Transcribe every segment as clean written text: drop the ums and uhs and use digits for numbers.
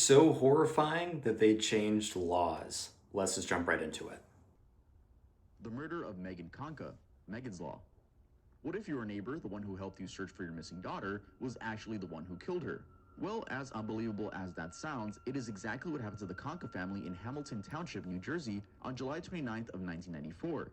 so horrifying that they changed laws. Let's just jump right into it. The murder of Megan Kanka, Megan's Law. What if your neighbor, the one who helped you search for your missing daughter, was actually the one who killed her? Well, as unbelievable as that sounds, it is exactly what happened to the Kanka family in Hamilton Township, New Jersey on July 29th of 1994.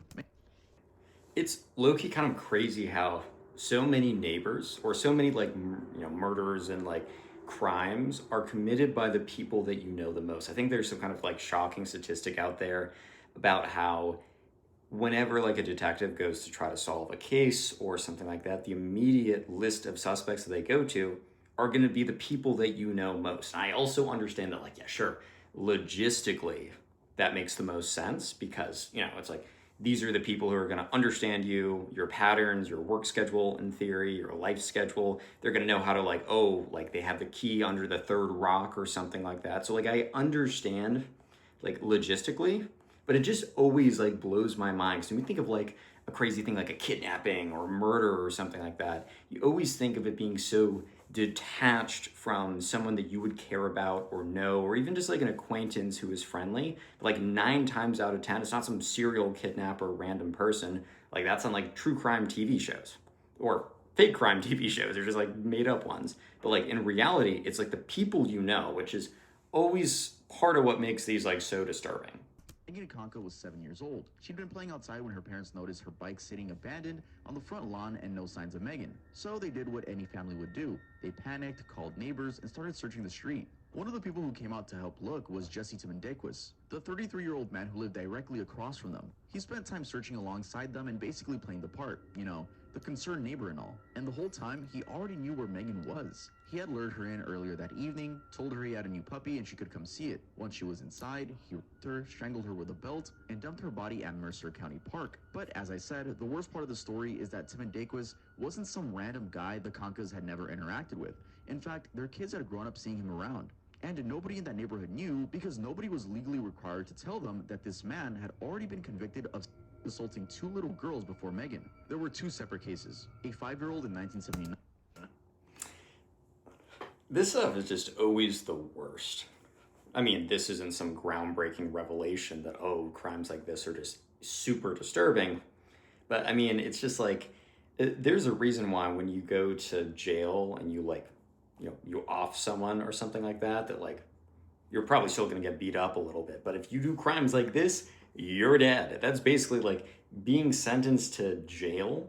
It's low-key kind of crazy how so many neighbors or so many murders and like crimes are committed by the people that you know the most. I think there's some kind of like shocking statistic out there about how whenever like a detective goes to try to solve a case or something like that, the immediate list of suspects that they go to are going to be the people that you know most. And I also understand that, like, yeah, sure, logistically, that makes the most sense because, it's like these are the people who are going to understand you, your patterns, your work schedule, in theory, your life schedule. They're going to know how to, like, oh, like they have the key under the third rock or something like that. So, like, I understand, like, logistically, but it just always like blows my mind. Because when we think of like a crazy thing like a kidnapping or murder or something like that, you always think of it being so detached from someone that you would care about or know, or even just like an acquaintance who is friendly. But like 9 times out of 10, it's not some serial kidnapper, random person. Like that's on like true crime TV shows or fake crime TV shows. They're just like made up ones. But like in reality, it's like the people you know, which is always part of what makes these like so disturbing. Megan Kanka was 7 years old. She'd been playing outside when her parents noticed her bike sitting abandoned on the front lawn and no signs of Megan. So they did what any family would do. They panicked, called neighbors, and started searching the street. One of the people who came out to help look was Jesse Timendekis, the 33-year-old man who lived directly across from them. He spent time searching alongside them and basically playing the part, the concerned neighbor and all. And the whole time, he already knew where Megan was. He had lured her in earlier that evening, told her he had a new puppy and she could come see it. Once she was inside, he raped her, strangled her with a belt, and dumped her body at Mercer County Park. But as I said, the worst part of the story is that Timendekis wasn't some random guy the Kankas had never interacted with. In fact, their kids had grown up seeing him around. And nobody in that neighborhood knew because nobody was legally required to tell them that this man had already been convicted of assaulting 2 little girls before Megan. There were 2 separate cases, a 5-year-old in 1979. This stuff is just always the worst. I mean, this isn't some groundbreaking revelation that, oh, crimes like this are just super disturbing. But I mean, it's just like, there's a reason why when you go to jail and you like, you off someone or something like that, that like, you're probably still going to get beat up a little bit. But if you do crimes like this, you're dead. That's basically like being sentenced to jail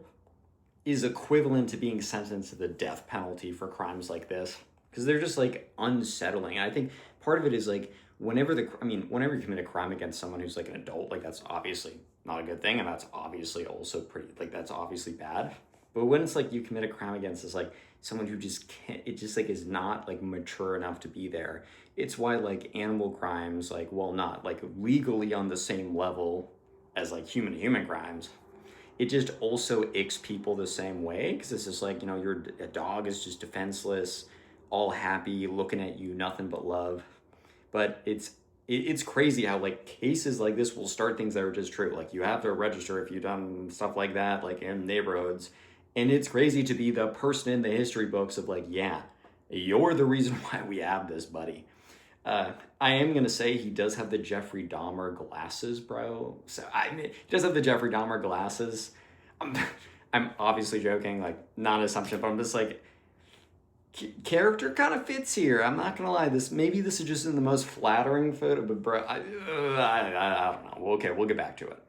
is equivalent to being sentenced to the death penalty for crimes like this. Because they're just like unsettling. I think part of it is like whenever you commit a crime against someone who's like an adult, like that's obviously not a good thing, and that's obviously also pretty like that's obviously bad. But when it's like you commit a crime against this like someone who just can't, it just like is not like mature enough to be there. It's why like animal crimes, like well not like legally on the same level as like human to human crimes, it just also icks people the same way because it's just like a dog is just defenseless, all happy, looking at you, nothing but love. But it's crazy how like cases like this will start things that are just true. Like you have to register if you've done stuff like that, like in neighborhoods. And it's crazy to be the person in the history books of like, yeah, you're the reason why we have this, buddy. I am gonna say he does have the Jeffrey Dahmer glasses, bro. So he does have the Jeffrey Dahmer glasses. I'm obviously joking, like not an assumption, but I'm just like, character kind of fits here. I'm not gonna lie. Maybe this is just in the most flattering photo, but bro, I don't know. Well, okay, we'll get back to it.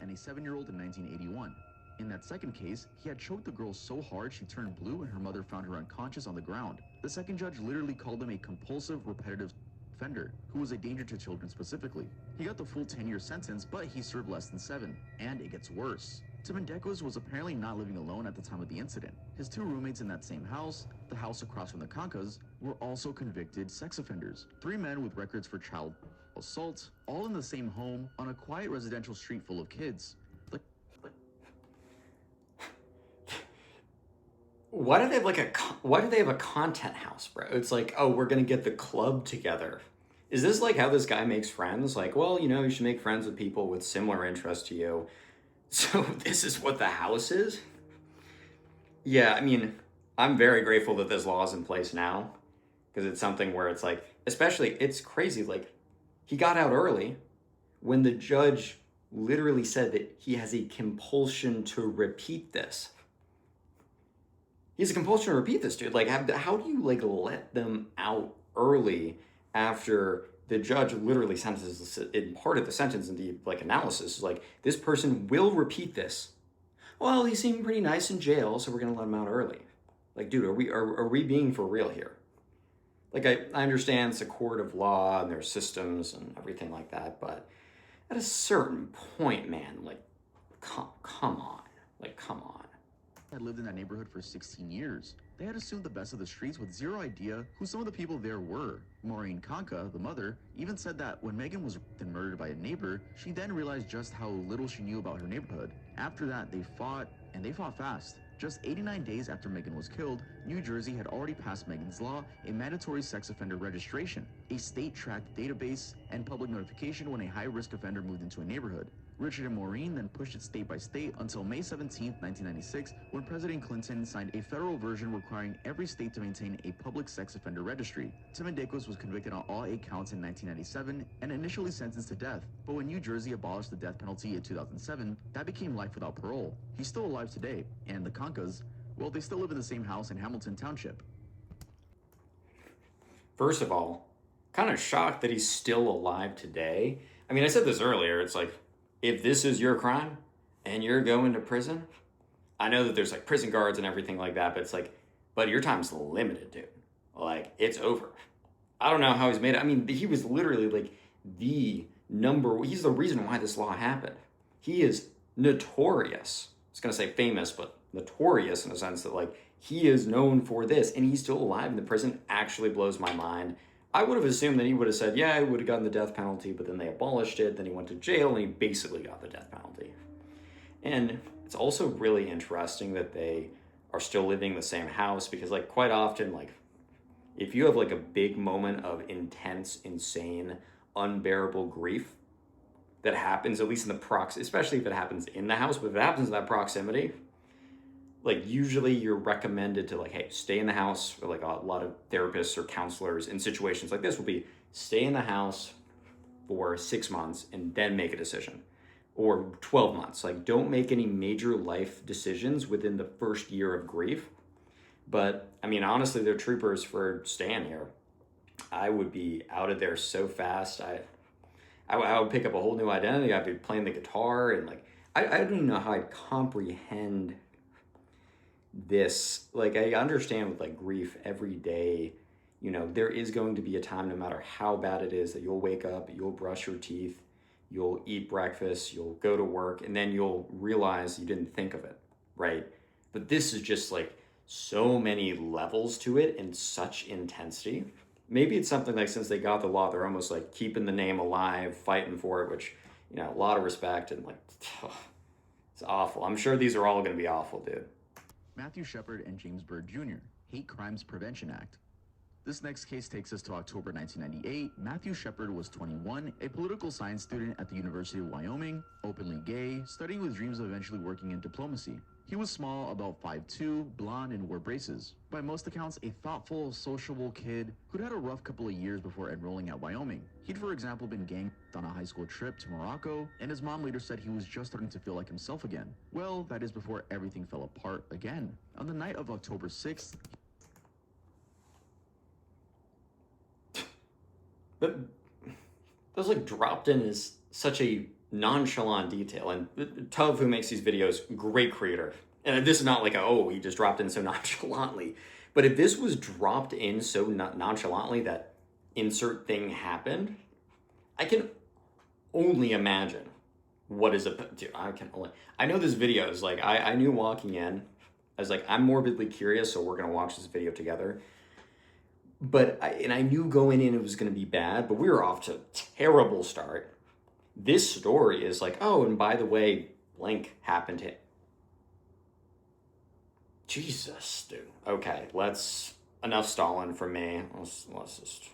And a 7-year-old in 1981. In that second case, he had choked the girl so hard she turned blue and her mother found her unconscious on the ground. The second judge literally called him a compulsive, repetitive offender who was a danger to children specifically. He got the full 10-year sentence, but he served less than 7. And it gets worse. Timendekis was apparently not living alone at the time of the incident. His 2 roommates in that same house, the house across from the Kankas, were also convicted sex offenders. 3 men with records for child assault, all in the same home on a quiet residential street full of kids. Why do they have a content house, bro? It's like, oh, we're gonna get the club together. Is this like how this guy makes friends? Like, well, you should make friends with people with similar interests to you. So this is what the house is? Yeah, I mean, I'm very grateful that this law is in place now because it's something where it's like Especially, it's crazy. Like, he got out early when the judge literally said that he has a compulsion to repeat this. He has a compulsion to repeat this, dude. Like, how do you, like, let them out early after the judge literally sentences in part of the sentence in the, like, analysis is like, this person will repeat this. Well, he seemed pretty nice in jail, so we're going to let him out early. Like, dude, are we being for real here? Like, I understand it's a court of law and there's systems and everything like that, but at a certain point, man, like, come on. Like, come on. Had lived in that neighborhood for 16 years. They had assumed the best of the streets with zero idea who some of the people there were. Megan Kanka, the mother, even said that when Megan was then murdered by a neighbor, she then realized just how little she knew about her neighborhood. After that, they fought, and they fought fast. Just 89 days after Megan was killed, New Jersey had already passed Megan's Law, a mandatory sex offender registration, a state-tracked database, and public notification when a high-risk offender moved into a neighborhood. Richard and Maureen then pushed it state by state until May 17, 1996, when President Clinton signed a federal version requiring every state to maintain a public sex offender registry. Timendekos was convicted on all 8 counts in 1997 and initially sentenced to death, but when New Jersey abolished the death penalty in 2007, that became life without parole. He's still alive today, and the Kankas, well, they still live in the same house in Hamilton Township. First of all, kind of shocked that he's still alive today. I mean, I said this earlier, it's like, if this is your crime and you're going to prison, I know that there's like prison guards and everything like that, but it's like, but your time's limited, dude. Like, it's over. I don't know how he's made it. I mean, he was literally like he's the reason why this law happened. He is notorious. I was going to say famous, but notorious in a sense that like he is known for this and he's still alive in the prison. Actually blows my mind. I would have assumed that he would have said, yeah, he would have gotten the death penalty, but then they abolished it, then he went to jail, and he basically got the death penalty. And it's also really interesting that they are still living in the same house, because, like, quite often, like, if you have, like, a big moment of intense, insane, unbearable grief that happens, at least in the especially if it happens in the house, but if it happens in that proximity, like, usually you're recommended to, like, hey, stay in the house. Or, like, a lot of therapists or counselors in situations like this will be stay in the house for 6 months and then make a decision, or 12 months. Like, don't make any major life decisions within the first year of grief. But I mean, honestly, they're troopers for staying here. I would be out of there so fast. I would pick up a whole new identity. I'd be playing the guitar, and like, I don't even know how I'd comprehend this. Like, I understand with like grief every day, you know, there is going to be a time, no matter how bad it is, that you'll wake up, you'll brush your teeth, you'll eat breakfast, you'll go to work, and then you'll realize you didn't think of it, right? But this is just like so many levels to it and such intensity. Maybe it's something like, since they got the law, they're almost like keeping the name alive, fighting for it, which, you know, a lot of respect, and like, it's awful. I'm sure these are all going to be awful, dude. Matthew Shepard and James Byrd Jr., Hate Crimes Prevention Act. This next case takes us to October 1998. Matthew Shepard was 21, a political science student at the University of Wyoming, openly gay, studying with dreams of eventually working in diplomacy. He was small, about 5'2", blonde, and wore braces. By most accounts, a thoughtful, sociable kid who'd had a rough couple of years before enrolling at Wyoming. He'd, for example, been ganged on a high school trip to Morocco, and his mom later said he was just starting to feel like himself again. Well, that is before everything fell apart again. On the night of October 6th, But those like dropped in is such a nonchalant detail, and Tov, who makes these videos, great creator. And this is not like he just dropped in so nonchalantly. But if this was dropped in so nonchalantly that insert thing happened, I can only imagine what is dude, I know this video is like, I knew walking in, I was like, I'm morbidly curious, so we're gonna watch this video together. But I knew going in it was going to be bad, but we were off to a terrible start. This story is like, oh, and by the way, blank happened to him. Jesus, dude. Okay, enough stalling from me. Let's just...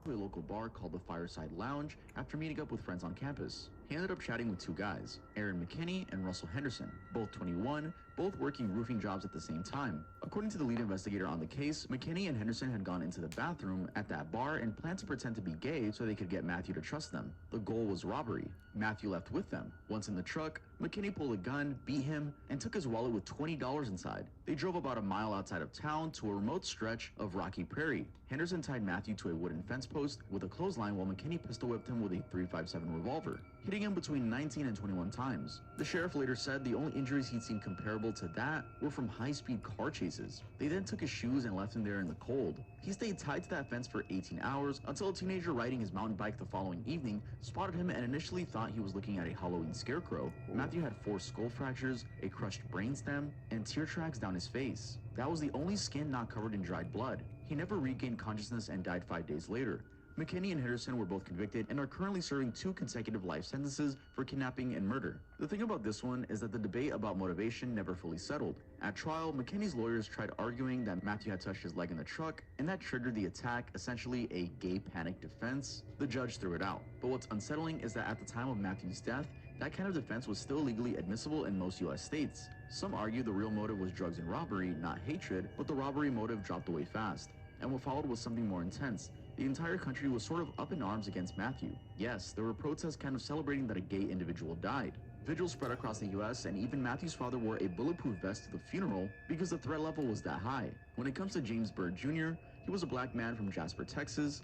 a local bar called the Fireside Lounge after meeting up with friends on campus. He ended up chatting with 2 guys, Aaron McKinney and Russell Henderson, both 21, both working roofing jobs at the same time. According to the lead investigator on the case, McKinney and Henderson had gone into the bathroom at that bar and planned to pretend to be gay so they could get Matthew to trust them. The goal was robbery. Matthew left with them. Once in the truck, McKinney pulled a gun, beat him, and took his wallet with $20 inside. They drove about a mile outside of town to a remote stretch of rocky prairie. Henderson tied Matthew to a wooden fence post with a clothesline while McKinney pistol whipped him with a .357 revolver, hitting him between 19 and 21 times. The sheriff later said the only injuries he'd seen comparable to that were from high-speed car chases. They then took his shoes and left him there in the cold. He stayed tied to that fence for 18 hours until a teenager riding his mountain bike the following evening spotted him and initially thought he was looking at a Halloween scarecrow. Matthew had 4 skull fractures, a crushed brainstem, and tear tracks down his face. That was the only skin not covered in dried blood. He never regained consciousness and died 5 days later. McKinney and Henderson were both convicted and are currently serving 2 consecutive life sentences for kidnapping and murder. The thing about this one is that the debate about motivation never fully settled. At trial, McKinney's lawyers tried arguing that Matthew had touched his leg in the truck, and that triggered the attack, essentially a gay panic defense. The judge threw it out. But what's unsettling is that at the time of Matthew's death, that kind of defense was still legally admissible in most US states. Some argue the real motive was drugs and robbery, not hatred, but the robbery motive dropped away fast. And what followed was something more intense. The entire country was sort of up in arms against Matthew. Yes, there were protests kind of celebrating that a gay individual died. Vigils spread across the US, and even Matthew's father wore a bulletproof vest to the funeral because the threat level was that high. When it comes to James Byrd Jr., he was a black man from Jasper, Texas.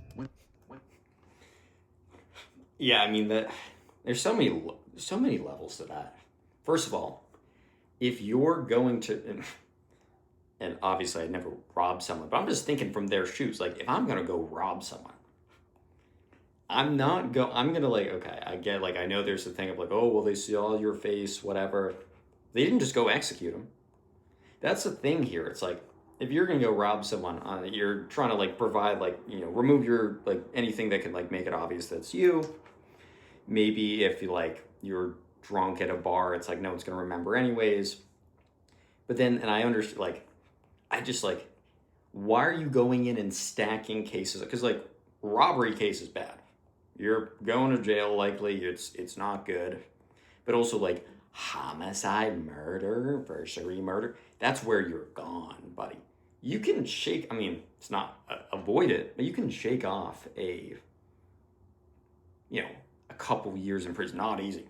Yeah, I mean, there's so many levels to that. First of all, if you're going to, and obviously I'd never rob someone, but I'm just thinking from their shoes. Like, if I'm gonna go rob someone, I'm gonna like, okay, I get, like, I know there's the thing of like, oh, well, they saw your face, whatever. They didn't just go execute him. That's the thing here. It's like, if you're gonna go rob someone, you're trying to like provide, like, you know, remove your, like, anything that can like make it obvious that's you. Maybe if you're drunk at a bar, it's like no one's gonna remember anyways. But then, and I understand, like, I just like, why are you going in and stacking cases? Because like, robbery case is bad. You're going to jail likely. It's not good. But also like homicide, murder, first-degree murder, that's where you're gone, buddy. You can shake, I mean, it's not avoid it, but you can shake off a couple years in prison. Not easy.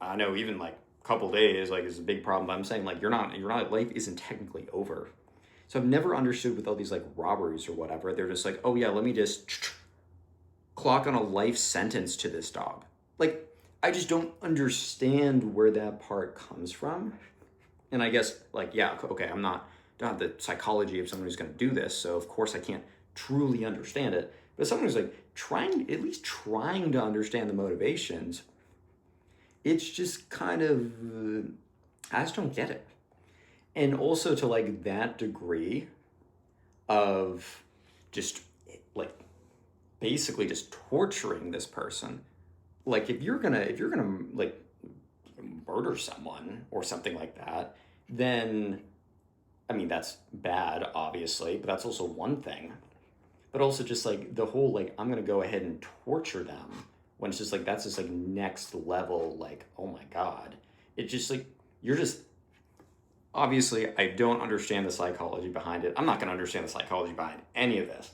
I know even like a couple days like is a big problem, but I'm saying like you're not, life isn't technically over. So I've never understood with all these like robberies or whatever, they're just like, oh yeah, let me just clock on a life sentence to this dog. Like, I just don't understand where that part comes from. And I guess like, yeah, okay, I don't have the psychology of someone who's going to do this, so of course I can't truly understand it. But someone who's like at least trying to understand the motivations, it's just kind of, I just don't get it. And also to like that degree of just like basically just torturing this person. Like if you're gonna like murder someone or something like that, then I mean that's bad obviously, but that's also one thing. But also just like the whole like I'm gonna go ahead and torture them when it's just like that's just like next level, like, oh my God. It's just like you're just obviously I don't understand the psychology behind it. I'm not gonna understand the psychology behind any of this.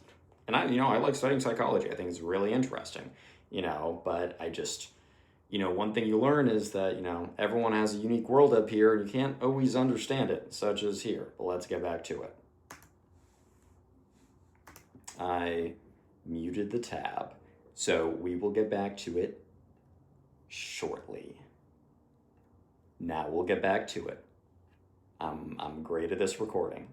And I like studying psychology. I think it's really interesting, but I just, one thing you learn is that, everyone has a unique world up here and you can't always understand it, such as here. But let's get back to it. I muted the tab, so we will get back to it shortly. Now we'll get back to it. I'm great at this recording.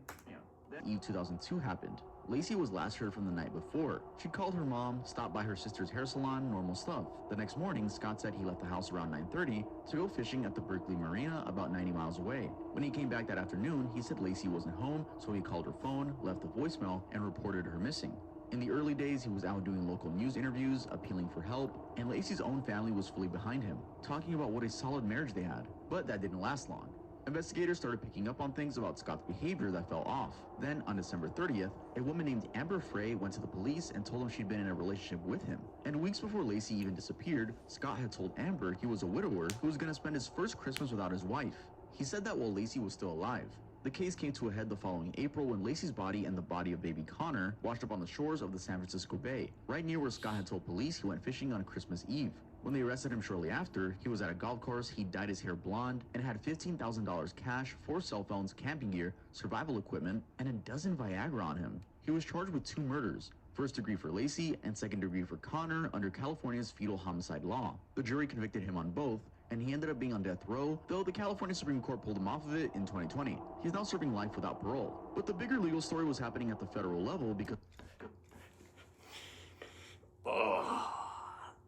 Eve 2002 happened. Laci was last heard from the night before. She called her mom, stopped by her sister's hair salon, normal stuff. The next morning, Scott said he left the house around 9:30 to go fishing at the Berkeley Marina about 90 miles away. When he came back that afternoon, he said Laci wasn't home, so he called her phone, left a voicemail, and reported her missing. In the early days, he was out doing local news interviews, appealing for help, and Laci's own family was fully behind him, talking about what a solid marriage they had. But that didn't last long. Investigators started picking up on things about Scott's behavior that fell off. Then, on December 30th, a woman named Amber Frey went to the police and told them she'd been in a relationship with him. And weeks before Laci even disappeared, Scott had told Amber he was a widower who was going to spend his first Christmas without his wife. He said that while Laci was still alive. The case came to a head the following April when Laci's body and the body of baby Connor washed up on the shores of the San Francisco Bay, right near where Scott had told police he went fishing on Christmas Eve. When they arrested him shortly after, he was at a golf course, he dyed his hair blonde, and had $15,000 cash, 4 cell phones, camping gear, survival equipment, and a dozen Viagra on him. He was charged with 2 murders, first degree for Laci and second degree for Connor under California's fetal homicide law. The jury convicted him on both, and he ended up being on death row, though the California Supreme Court pulled him off of it in 2020. He's now serving life without parole. But the bigger legal story was happening at the federal level because...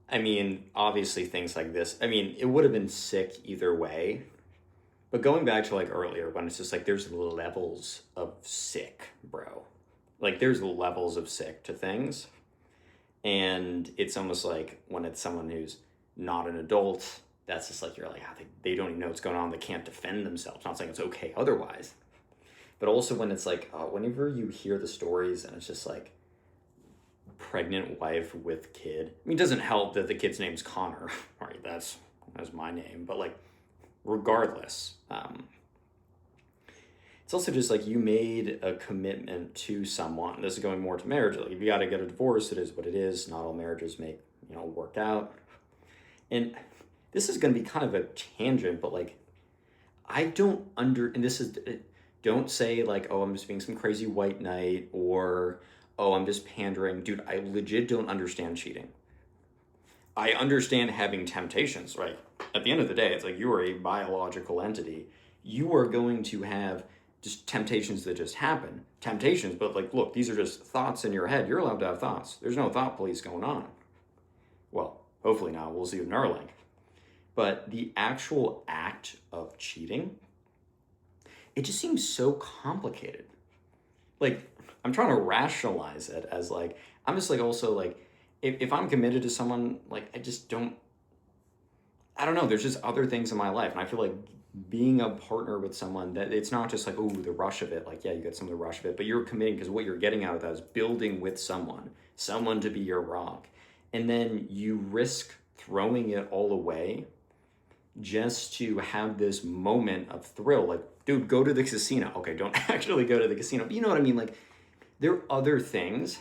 I mean, obviously things like this, I mean, it would have been sick either way. But going back to like earlier when it's just like there's levels of sick, bro. Like there's levels of sick to things. And it's almost like when it's someone who's not an adult, that's just like, you're like, they don't even know what's going on. They can't defend themselves. Not saying it's okay otherwise. But also when it's like, whenever you hear the stories and it's just like, pregnant wife with kid. I mean, it doesn't help that the kid's name's Connor, right? That's my name. But like, regardless, it's also just like you made a commitment to someone. This is going more to marriage. Like if you got to get a divorce, it is what it is. Not all marriages work out. And this is going to be kind of a tangent, but like, don't say like, oh, I'm just being some crazy white knight or, oh, I'm just pandering. Dude, I legit don't understand cheating. I understand having temptations, right? At the end of the day, it's like you are a biological entity. You are going to have just temptations that just happen. Temptations, but like, look, these are just thoughts in your head. You're allowed to have thoughts. There's no thought police going on. Well, hopefully not. We'll see with Neuralink. But the actual act of cheating, it just seems so complicated. Like, I'm trying to rationalize it as like, I'm just like also like, if I'm committed to someone, like I don't know, there's just other things in my life. And I feel like being a partner with someone that it's not just like, oh, the rush of it. Like, yeah, you get some of the rush of it, but you're committing because what you're getting out of that is building with someone to be your rock. And then you risk throwing it all away just to have this moment of thrill. Like, dude, go to the casino. Okay, don't actually go to the casino. But you know what I mean? Like, there are other things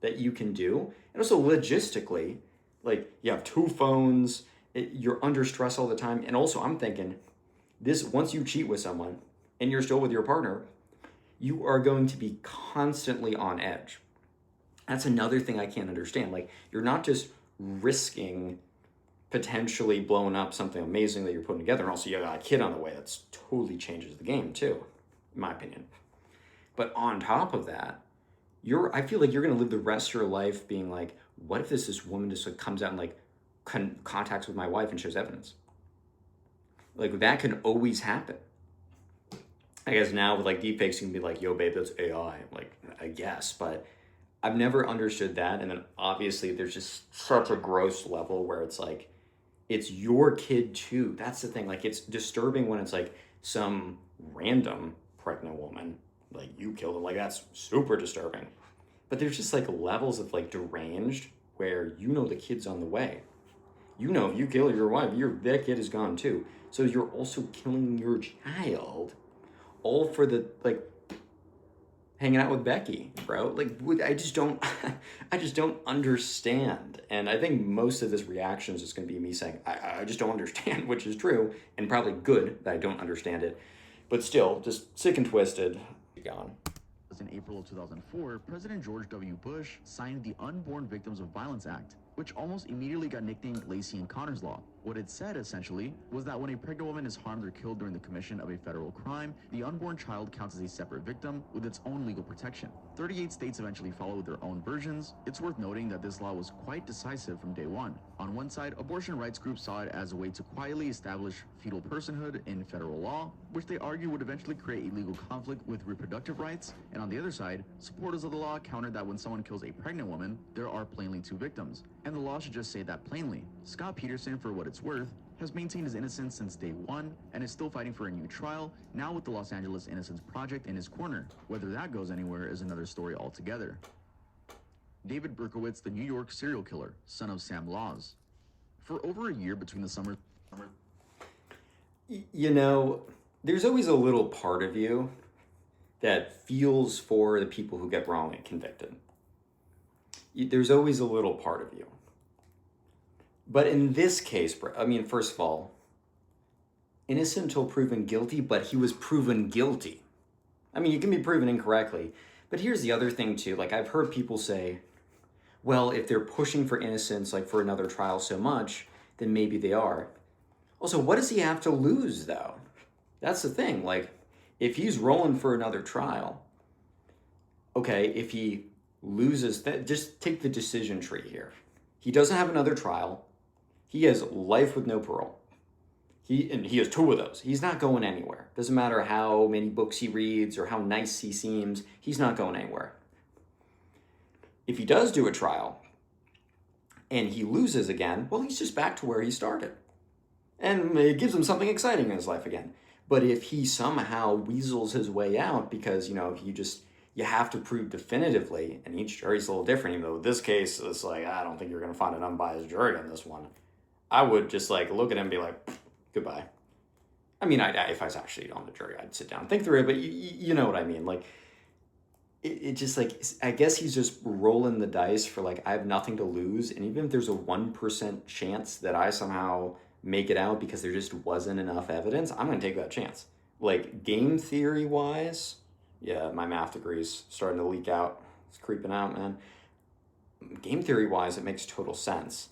that you can do. And also logistically, like you have 2 phones, you're under stress all the time. And also I'm thinking this, once you cheat with someone and you're still with your partner, you are going to be constantly on edge. That's another thing I can't understand. Like you're not just risking potentially blowing up something amazing that you're putting together. And also you got a kid on the way. That's totally changes the game too, in my opinion. But on top of that, I feel like you're going to live the rest of your life being like, what if this woman just like comes out and like contacts with my wife and shows evidence? Like that can always happen. I guess now with like deepfakes, you can be like, yo, babe, that's AI. Like, I guess, but I've never understood that. And then obviously there's just such a gross level where it's like, it's your kid too. That's the thing. Like it's disturbing when it's like some random pregnant woman, like you killed him. Like that's super disturbing. But there's just like levels of like deranged where the kid's on the way. If you kill your wife, that kid is gone too. So you're also killing your child all for the like hanging out with Becky, bro. Like I just don't understand. And I think most of this reaction is just going to be me saying, I just don't understand, which is true and probably good that I don't understand it. But still, just sick and twisted. Gone. In April of 2004, President George W. Bush signed the Unborn Victims of Violence Act, which almost immediately got nicknamed Laci and Connor's Law. What it said, essentially, was that when a pregnant woman is harmed or killed during the commission of a federal crime, the unborn child counts as a separate victim with its own legal protection. 38 states eventually followed their own versions. It's worth noting that this law was quite decisive from day one. On one side, abortion rights groups saw it as a way to quietly establish fetal personhood in federal law, which they argue would eventually create a legal conflict with reproductive rights. And on the other side, supporters of the law countered that when someone kills a pregnant woman, there are plainly 2 victims. And the law should just say that plainly. Scott Peterson, for what it's worth, has maintained his innocence since day one and is still fighting for a new trial, now with the Los Angeles Innocence Project in his corner. Whether that goes anywhere is another story altogether. David Berkowitz, the New York serial killer, son of Sam Laws. For over a year between the summer... there's always a little part of you that feels for the people who get wrongly convicted. There's always a little part of you. But in this case, I mean, first of all, innocent until proven guilty, but he was proven guilty. I mean, you can be proven incorrectly. But here's the other thing too. Like, I've heard people say, well, if they're pushing for innocence, like for another trial so much, then maybe they are. Also, what does he have to lose though? That's the thing. Like, if he's rolling for another trial, okay, if he loses, just take the decision tree here. He doesn't have another trial. He has life with no parole. He has 2 of those. He's not going anywhere. Doesn't matter how many books he reads or how nice he seems. He's not going anywhere. If he does do a trial and he loses again, well, he's just back to where he started. And it gives him something exciting in his life again. But if he somehow weasels his way out because, you have to prove definitively, and each jury's a little different, even though in this case, it's like, I don't think you're going to find an unbiased jury on this one. I would just look at him and be like, goodbye. I mean, if I was actually on the jury, I'd sit down and think through it, but you know what I mean. Like, it just I guess he's just rolling the dice for I have nothing to lose. And even if there's a 1% chance that I somehow make it out because there just wasn't enough evidence, I'm going to take that chance. Game theory wise, yeah, my math degree's starting to leak out. It's creeping out, man. Game theory wise, it makes total sense.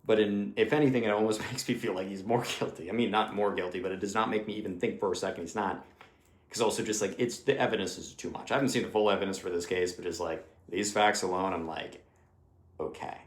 But if anything, it almost makes me feel like he's more guilty. I mean, not more guilty, but it does not make me even think for a second he's not. Because also just it's the evidence is too much. I haven't seen the full evidence for this case, but just these facts alone, I'm okay.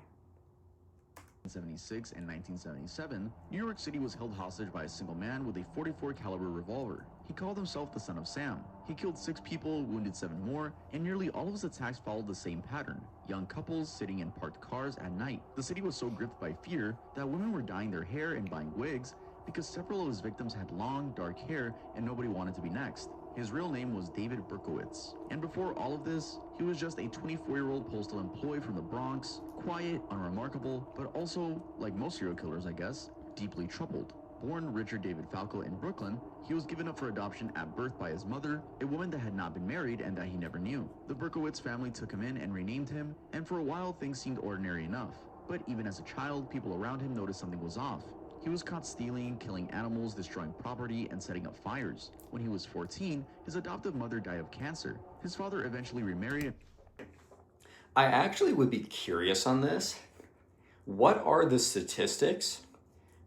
1976 and 1977, New York City was held hostage by a single man with a .44 caliber revolver. He called himself the Son of Sam. He killed 6 people, wounded 7 more, and nearly all of his attacks followed the same pattern: young couples sitting in parked cars at night. The city was so gripped by fear that women were dyeing their hair and buying wigs because several of his victims had long, dark hair and nobody wanted to be next. His real name was David Berkowitz. And before all of this, he was just a 24-year-old postal employee from the Bronx, quiet, unremarkable, but also, like most serial killers, I guess, deeply troubled. Born Richard David Falco in Brooklyn, he was given up for adoption at birth by his mother, a woman that had not been married and that he never knew. The Berkowitz family took him in and renamed him, and for a while things seemed ordinary enough. But even as a child, people around him noticed something was off. He was caught stealing, killing animals, destroying property, and setting up fires. When he was 14, his adoptive mother died of cancer. His father eventually remarried. I actually would be curious on this. What are the statistics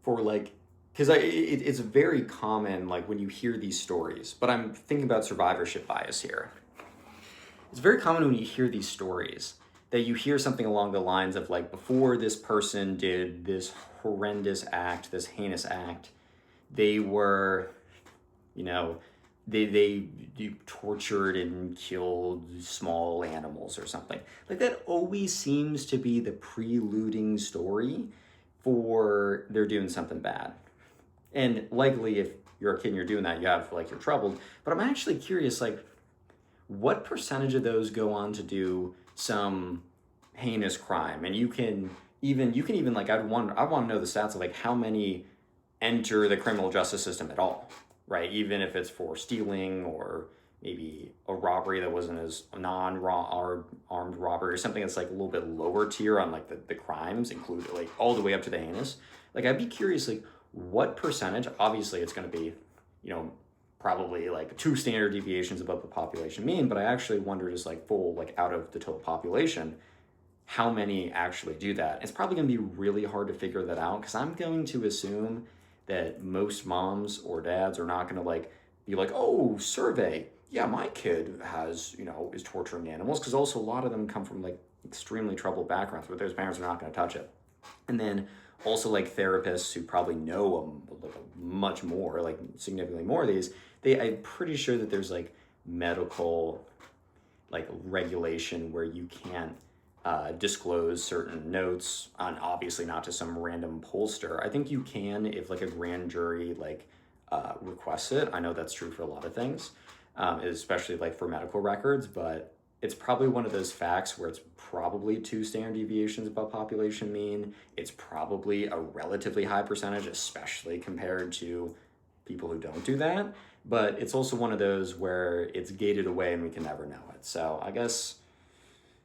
for because it's very common when you hear these stories, but I'm thinking about survivorship bias here. It's very common when you hear these stories that you hear something along the lines of before this person did this horrendous act, this heinous act, they were, they tortured and killed small animals or something. That always seems to be the preluding story for they're doing something bad. And likely if you're a kid and you're doing that, you have you're troubled. But I'm actually curious, what percentage of those go on to do some heinous crime? And you can even I want to know the stats of how many enter the criminal justice system at all, right? Even if it's for stealing or maybe a robbery that wasn't as armed robbery or something that's a little bit lower tier on the crimes included, all the way up to the heinous. I'd be curious what percentage. Obviously it's going to be probably 2 standard deviations above the population mean, but I actually wonder just full out of the total population, how many actually do that. It's probably going to be really hard to figure that out because I'm going to assume that most moms or dads are not going to be oh, survey, yeah, my kid has is torturing animals, because also a lot of them come from extremely troubled backgrounds where those parents are not going to touch it. And then also therapists who probably know much more, significantly more of these, I'm pretty sure that there's medical regulation where you can't disclose certain notes, on obviously not to some random pollster. I think you can if a grand jury requests it. I know that's true for a lot of things, especially for medical records, but it's probably one of those facts where it's probably 2 standard deviations above population mean. It's probably a relatively high percentage, especially compared to people who don't do that. but it's also one of those where it's gated away and we can never know it. So I guess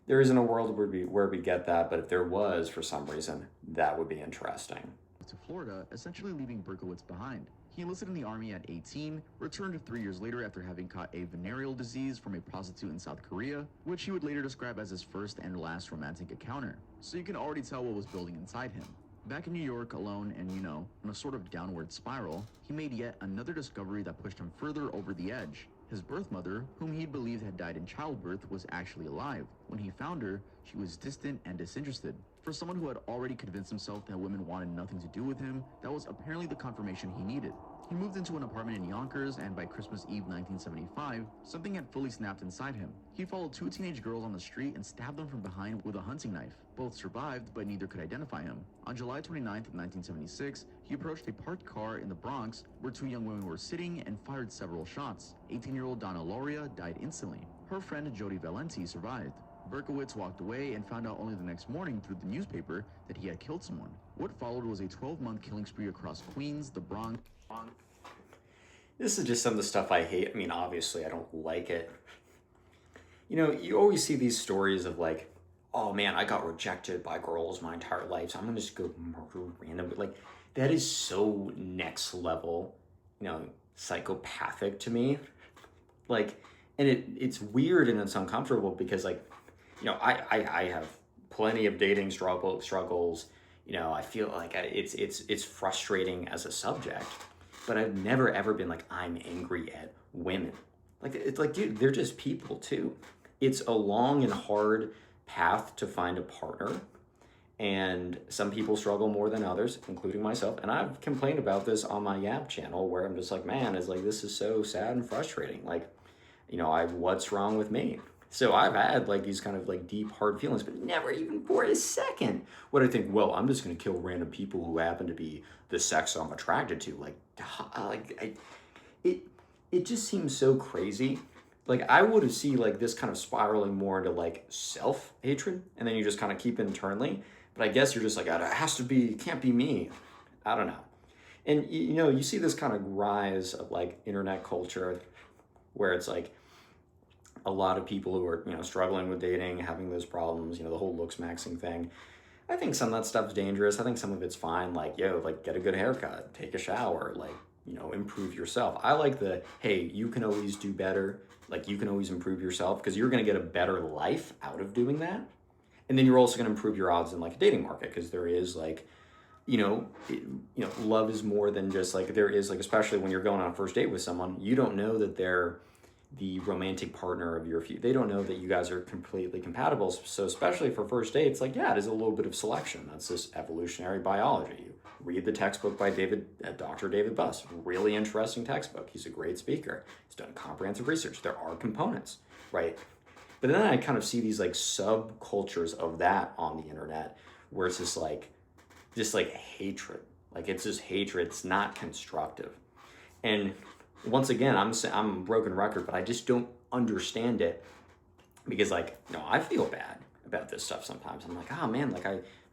there isn't a world where we get that, but if there was for some reason, that would be interesting. To Florida, essentially leaving Berkowitz behind. He enlisted in the army at 18, returned 3 years later after having caught a venereal disease from a prostitute in South Korea, which he would later describe as his first and last romantic encounter. So you can already tell what was building inside him. Back in New York, alone and, on a sort of downward spiral, he made yet another discovery that pushed him further over the edge. His birth mother, whom he believed had died in childbirth, was actually alive. When he found her, she was distant and disinterested. For someone who had already convinced himself that women wanted nothing to do with him, that was apparently the confirmation he needed. He moved into an apartment in Yonkers, and by Christmas Eve 1975, something had fully snapped inside him. He followed 2 teenage girls on the street and stabbed them from behind with a hunting knife. Both survived, but neither could identify him. On July 29th of 1976, he approached a parked car in the Bronx where 2 young women were sitting and fired several shots. 18-year-old Donna Loria died instantly. Her friend Jody Valenti survived. Berkowitz walked away and found out only the next morning through the newspaper that he had killed someone. What followed was a 12-month killing spree across Queens, the Bronx. This is just some of the stuff I hate. I mean, obviously, I don't like it. You always see these stories of like, oh man, I got rejected by girls my entire life, so I'm gonna just go murder randomly. Like, that is so next level, psychopathic to me. Like, and it's weird and it's uncomfortable because like, I have plenty of dating struggles. I feel like it's frustrating as a subject, but I've never ever been like, I'm angry at women. Like, it's like, dude, they're just people too. It's a long and hard path to find a partner. And some people struggle more than others, including myself. And I've complained about this on my Yap channel where I'm just like, man, it's like, this is so sad and frustrating. Like, what's wrong with me? So I've had like these kind of like deep, hard feelings, but never even for a second would I think, well, I'm just going to kill random people who happen to be the sex I'm attracted to. It just seems so crazy. Like, I would see like this kind of spiraling more into like self-hatred, and then you just kind of keep it internally. But I guess you're just like, it has to be, can't be me. I don't know. And you see this kind of rise of like internet culture where it's like a lot of people who are, struggling with dating, having those problems, the whole looks maxing thing. I think some of that stuff's dangerous. I think some of it's fine. Like, get a good haircut, take a shower, like, improve yourself. I like hey, you can always do better. Like, you can always improve yourself because you're going to get a better life out of doing that. And then you're also going to improve your odds in like a dating market because there is like, love is more than just like, there is like, especially when you're going on a first date with someone, you don't know that they're the romantic partner of your future. They don't know that you guys are completely compatible. So especially for first dates, like, yeah, it is a little bit of selection. That's just evolutionary biology. You read the textbook by Dr. David Buss. Really interesting textbook. He's a great speaker. He's done comprehensive research. There are components, right? But then I kind of see these like subcultures of that on the internet where it's just like hatred. Like, it's just hatred. It's not constructive. And once again, I'm a broken record, but I just don't understand it because I feel bad about this stuff sometimes. I'm like, oh man,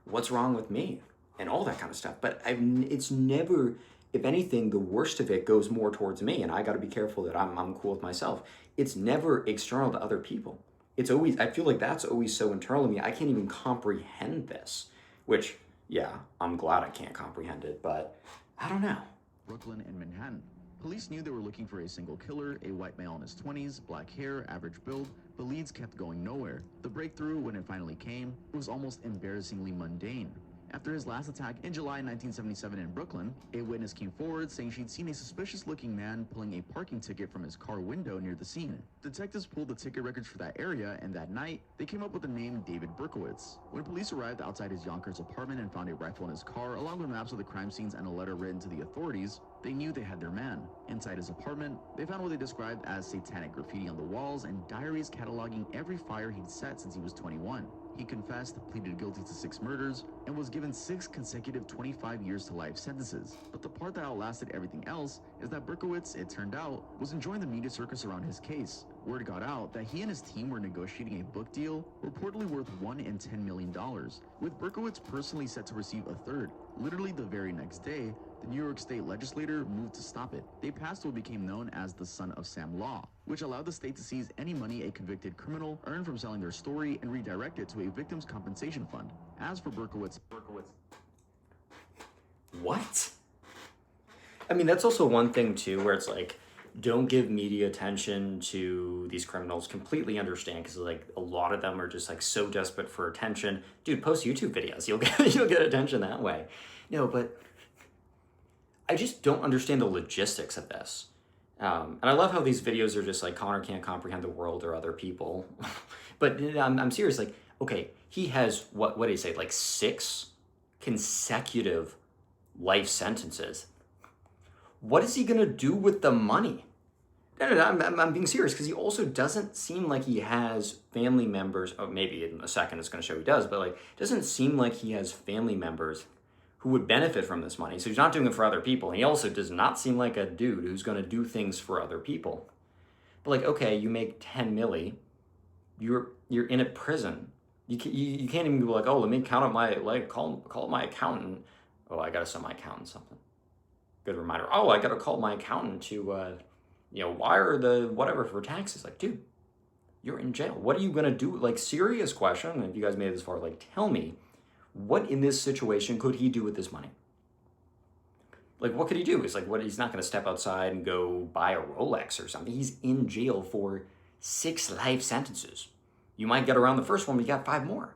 what's wrong with me and all that kind of stuff. But it's never, if anything, the worst of it goes more towards me, and I got to be careful that I'm cool with myself. It's never external to other people. It's always, I feel like that's always so internal to me. I can't even comprehend this, which, yeah, I'm glad I can't comprehend it, but I don't know. Brooklyn and Manhattan. Police knew they were looking for a single killer, a white male in his 20s, black hair, average build, but leads kept going nowhere. The breakthrough, when it finally came, was almost embarrassingly mundane. After his last attack in July 1977 in Brooklyn, a witness came forward saying she'd seen a suspicious-looking man pulling a parking ticket from his car window near the scene. Detectives pulled the ticket records for that area, and that night, they came up with the name David Berkowitz. When police arrived outside his Yonkers apartment and found a rifle in his car, along with maps of the crime scenes and a letter written to the authorities, they knew they had their man. Inside his apartment, they found what they described as satanic graffiti on the walls and diaries cataloging every fire he'd set since he was 21. He confessed, pleaded guilty to 6 murders, and was given 6 consecutive 25 years to life sentences. But the part that outlasted everything else is that Berkowitz, it turned out, was enjoying the media circus around his case. Word got out that he and his team were negotiating a book deal reportedly worth $1 and $10 million, with Berkowitz personally set to receive a third. Literally the very next day, the New York State legislature moved to stop it. They passed what became known as the Son of Sam Law, which allowed the state to seize any money a convicted criminal earned from selling their story and redirect it to a victim's compensation fund. As for Berkowitz. What? I mean, that's also one thing too, where it's like, don't give media attention to these criminals. Completely understand, because like a lot of them are just like so desperate for attention. Dude, post YouTube videos. You'll get attention that way. No, but I just don't understand the logistics of this. And I love how these videos are just like Connor can't comprehend the world or other people. But I'm serious. Like, okay, he has what did he say? Like 6 consecutive life sentences. What is he gonna do with the money? No, I'm being serious, because he also doesn't seem like he has family members. Oh, maybe in a second it's going to show he does, but like, doesn't seem like he has family members who would benefit from this money. So he's not doing it for other people. And he also does not seem like a dude who's going to do things for other people. But like, okay, you make 10 milli, you're in a prison. You can't even be like, oh, let me count up my, like, call my accountant. Oh, I got to send my accountant something. Good reminder. Oh, I got to call my accountant to, wire the whatever for taxes. Like, dude, you're in jail. What are you going to do? Like, serious question. If you guys made it this far, like, tell me, what in this situation could he do with this money? Like, what could he do? It's like, what? He's not going to step outside and go buy a Rolex or something. He's in jail for 6 life sentences. You might get around the first one, but you got 5 more.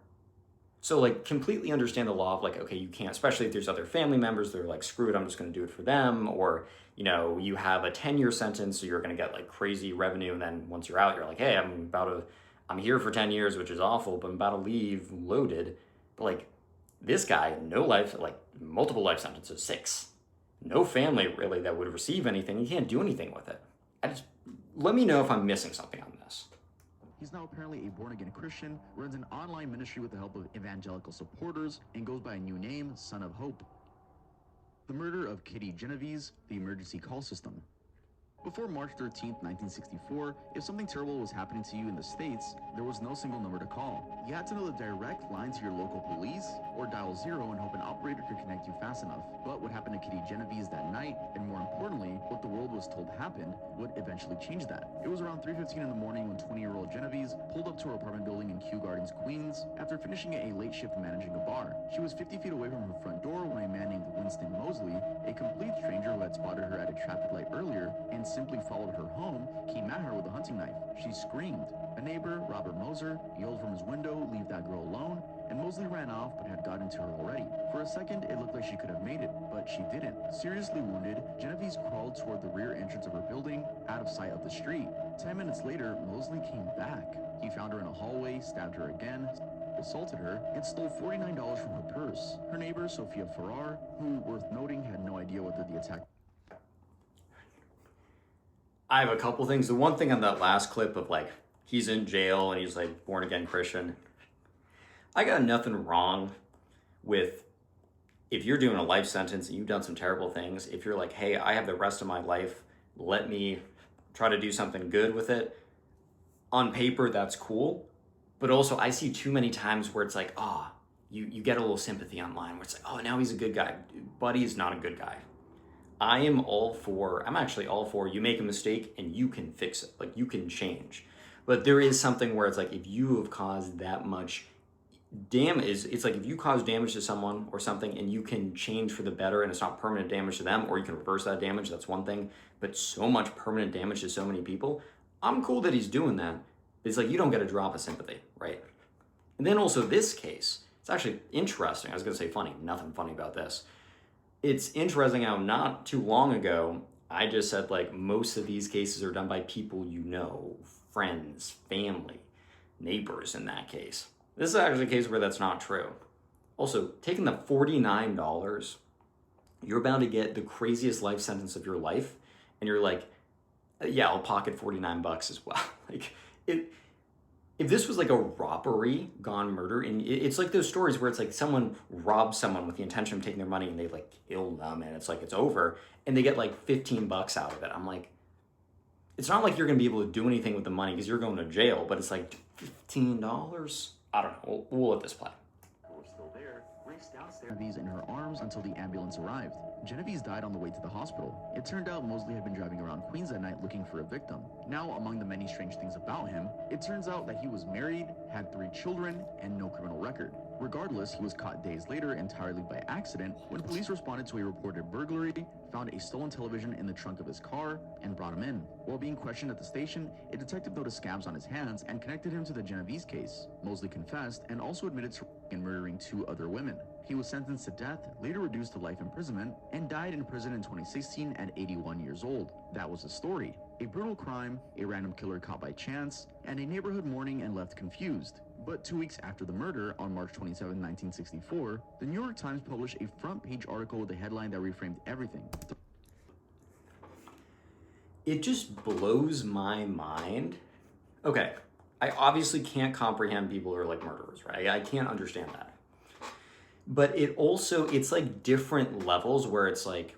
So, like, completely understand the law of, like, okay, you can't, especially if there's other family members that are like, screw it, I'm just going to do it for them. Or, you have a 10-year sentence, so you're going to get, like, crazy revenue. And then once you're out, you're like, hey, I'm here for 10 years, which is awful, but I'm about to leave loaded. But, like, this guy, no life, like, multiple life sentences, 6. No family, really, that would receive anything. He can't do anything with it. Let me know if I'm missing something on this. He's now apparently a born-again Christian, runs an online ministry with the help of evangelical supporters, and goes by a new name, Son of Hope. The murder of Kitty Genovese, the emergency call system. Before March 13, 1964, if something terrible was happening to you in the States, there was no single number to call. You had to know the direct line to your local police, or dial 0 and hope an operator could connect you fast enough. But what happened to Kitty Genovese that night, and more importantly, what the world was told happened, would eventually change that. It was around 3:15 in the morning when 20-year-old Genovese pulled up to her apartment building in Kew Gardens, Queens, after finishing a late shift managing a bar. She was 50 feet away from her front door when a man named Winston Mosley, a complete stranger who had spotted her at a traffic light earlier, and simply followed her home, came at her with a hunting knife. She screamed. A neighbor, Robert Moser, yelled from his window, "Leave that girl alone," and Mosley ran off but had gotten to her already. For a second, it looked like she could have made it, but she didn't. Seriously wounded, Genovese crawled toward the rear entrance of her building, out of sight of the street. 10 minutes later, Mosley came back. He found her in a hallway, stabbed her again, assaulted her, and stole $49 from her purse. Her neighbor, Sophia Farrar, who, worth noting, had no idea whether the attack... I have a couple things. The one thing on that last clip of, like, he's in jail and he's, like, born-again Christian. I got nothing wrong with, if you're doing a life sentence and you've done some terrible things, if you're like, hey, I have the rest of my life, let me try to do something good with it. On paper, that's cool. But also, I see too many times where it's like, you get a little sympathy online where it's like, oh, now he's a good guy. Buddy's not a good guy. I'm actually all for you make a mistake and you can fix it. Like, you can change. But there is something where it's like, if you have caused that much damage, it's like if you cause damage to someone or something and you can change for the better and it's not permanent damage to them, or you can reverse that damage, that's one thing. But so much permanent damage to so many people, I'm cool that he's doing that. It's like, you don't get a drop of sympathy, right? And then also this case, it's actually interesting. I was going to say funny, nothing funny about this. It's interesting how not too long ago, I just said, like, most of these cases are done by people you know, friends, family, neighbors in that case. This is actually a case where that's not true. Also, taking the $49, you're about to get the craziest life sentence of your life, and you're like, yeah, I'll pocket $49 as well. Like, if this was like a robbery gone murder, and it's like those stories where it's like someone robs someone with the intention of taking their money and they like kill them and it's like it's over and they get like $15 out of it. I'm like, It's not like you're going to be able to do anything with the money because you're going to jail, but it's like $15. I don't know. We'll let this play. Were still there, raced downstairs Genovese in her arms until the ambulance arrived. Genovese died on the way to the hospital. It turned out Mosley had been driving around Queens that night looking for a victim. Now, among the many strange things about him, it turns out that he was married, had 3 children, and no criminal record. Regardless, he was caught days later entirely by accident when police responded to a reported burglary, found a stolen television in the trunk of his car, and brought him in. While being questioned at the station, a detective noticed scabs on his hands and connected him to the Genovese case. Mosley confessed and also admitted to murdering 2 other women. He was sentenced to death, later reduced to life imprisonment, and died in prison in 2016 at 81 years old. That was the story. A brutal crime, a random killer caught by chance, and a neighborhood mourning and left confused. But 2 weeks after the murder, on March 27, 1964, the New York Times published a front-page article with a headline that reframed everything. It just blows my mind. Okay, I obviously can't comprehend people who are like murderers, right? I can't understand that. But it's like different levels where it's like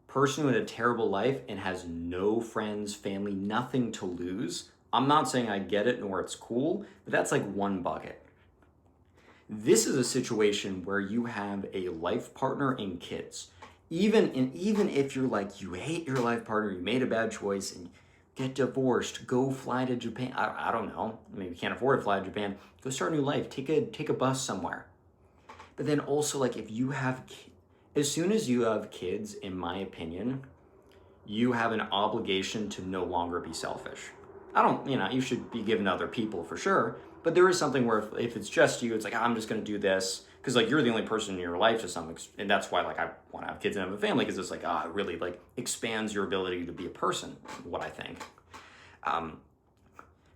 person who had a terrible life and has no friends, family, nothing to lose. I'm not saying I get it nor it's cool, but that's like one bucket. This is a situation where you have a life partner and kids. Even if you're like, you hate your life partner, you made a bad choice and get divorced, go fly to Japan. I don't know. Maybe you can't afford to fly to Japan. Go start a new life. Take a bus somewhere. But then also, like, if you have, as soon as you have kids, in my opinion, you have an obligation to no longer be selfish. You should be given to other people for sure, but there is something where if it's just you, it's like, I'm just going to do this, because, like, you're the only person in your life to some extent, and that's why, like, I want to have kids and have a family, because it's like, it really, like, expands your ability to be a person, what I think.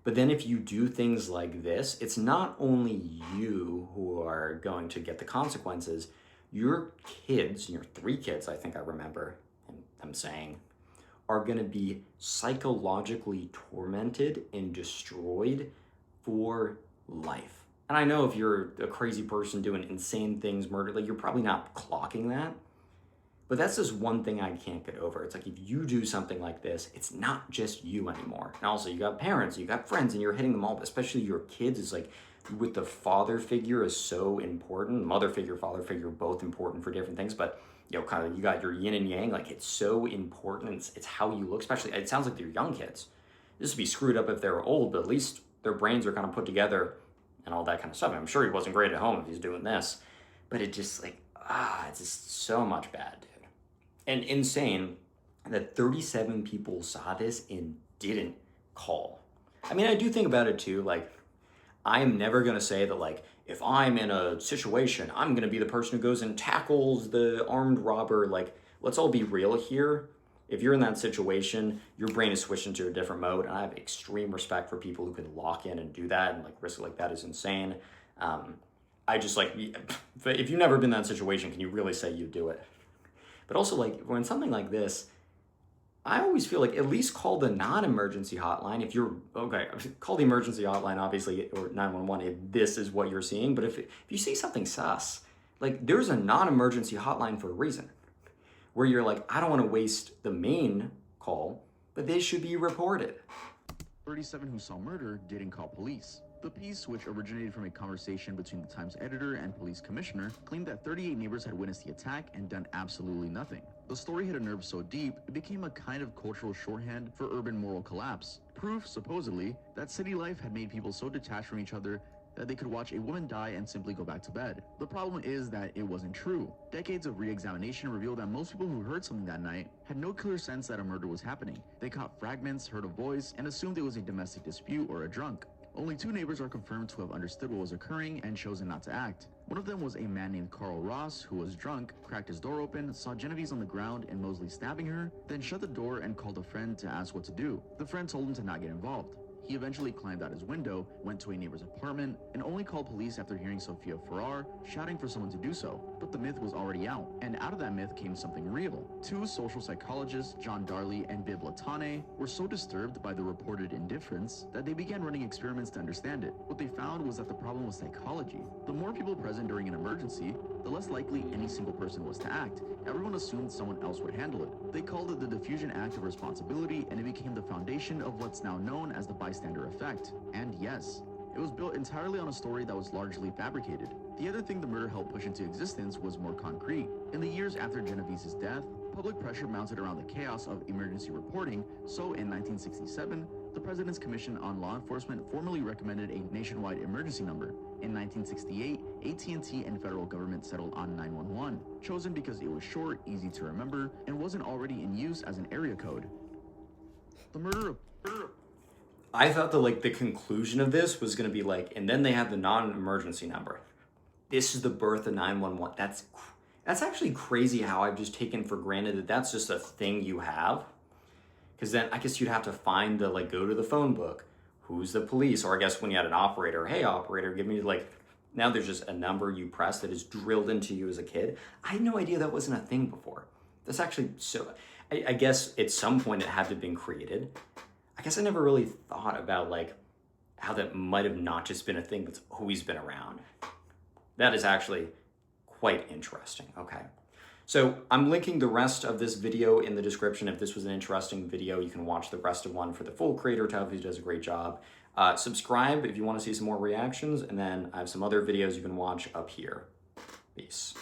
But then if you do things like this, it's not only you who are going to get the consequences, your kids, your 3 kids, I think I remember them saying, are going to be psychologically tormented and destroyed for life. And I know if you're a crazy person doing insane things, murder, like, you're probably not clocking that. But that's just one thing I can't get over. It's like, if you do something like this, it's not just you anymore. And also, you got parents, you got friends, and you're hitting them all, especially your kids. Is like, with the father figure is so important. Mother figure, father figure, both important for different things. But, kind of, you got your yin and yang. Like, it's so important. It's how you look, especially, it sounds like they're young kids. This would be screwed up if they were old, but at least their brains are kind of put together and all that kind of stuff. And I'm sure he wasn't great at home if he's doing this. But it just, like, it's just so much bad, dude. And insane that 37 people saw this and didn't call. I mean, I do think about it too, like, I'm never going to say that, like, if I'm in a situation, I'm going to be the person who goes and tackles the armed robber. Like, let's all be real here. If you're in that situation, your brain is switched into a different mode, and I have extreme respect for people who can lock in and do that, and, like, risk like that is insane. I just, like, if you've never been in that situation, can you really say you do it? But also, like, when something like this, I always feel like at least call the non-emergency hotline. If you're, okay, call the emergency hotline, obviously, or 911 if this is what you're seeing. But if you see something sus, like, there's a non-emergency hotline for a reason. Where you're like, I don't want to waste the main call, but they should be reported. 37 who saw murder didn't call police. The piece, which originated from a conversation between the Times editor and police commissioner, claimed that 38 neighbors had witnessed the attack and done absolutely nothing. The story hit a nerve so deep, it became a kind of cultural shorthand for urban moral collapse. Proof, supposedly, that city life had made people so detached from each other that they could watch a woman die and simply go back to bed. The problem is that it wasn't true. Decades of re-examination revealed that most people who heard something that night had no clear sense that a murder was happening. They caught fragments, heard a voice, and assumed it was a domestic dispute or a drunk. Only 2 neighbors are confirmed to have understood what was occurring and chosen not to act. One of them was a man named Carl Ross, who was drunk, cracked his door open, saw Genovese on the ground and Mosley stabbing her, then shut the door and called a friend to ask what to do. The friend told him to not get involved. He eventually climbed out his window, went to a neighbor's apartment, and only called police after hearing Sofia Farrar shouting for someone to do so. But the myth was already out, and out of that myth came something real. 2 social psychologists, John Darley and Bibb Latane, were so disturbed by the reported indifference that they began running experiments to understand it. What they found was that the problem was psychology. The more people present during an emergency, the less likely any single person was to act. Everyone assumed someone else would handle it. They called it the Diffusion Act of Responsibility, and it became the foundation of what's now known as the bystander effect. And yes, it was built entirely on a story that was largely fabricated. The other thing the murder helped push into existence was more concrete. In the years after Genovese's death, public pressure mounted around the chaos of emergency reporting, so in 1967, the President's Commission on Law Enforcement formally recommended a nationwide emergency number. In 1968, AT&T and federal government settled on 911, chosen because it was short, easy to remember, and wasn't already in use as an area code. The murder of... I thought the conclusion of this was going to be and then they have the non-emergency number. This is the birth of 911. That's actually crazy how I've just taken for granted that that's just a thing you have. Because then I guess you'd have to find go to the phone book. Who's the police? Or I guess when you had an operator, hey operator, give me now there's just a number you press that is drilled into you as a kid. I had no idea that wasn't a thing before. That's actually I guess at some point it had to have been created. I guess I never really thought about how that might have not just been a thing that's always been around. That is actually quite interesting. Okay. So I'm linking the rest of this video in the description. If this was an interesting video, you can watch the rest of one for the full creator tab, who does a great job. Subscribe if you want to see some more reactions, and then I have some other videos you can watch up here. Peace.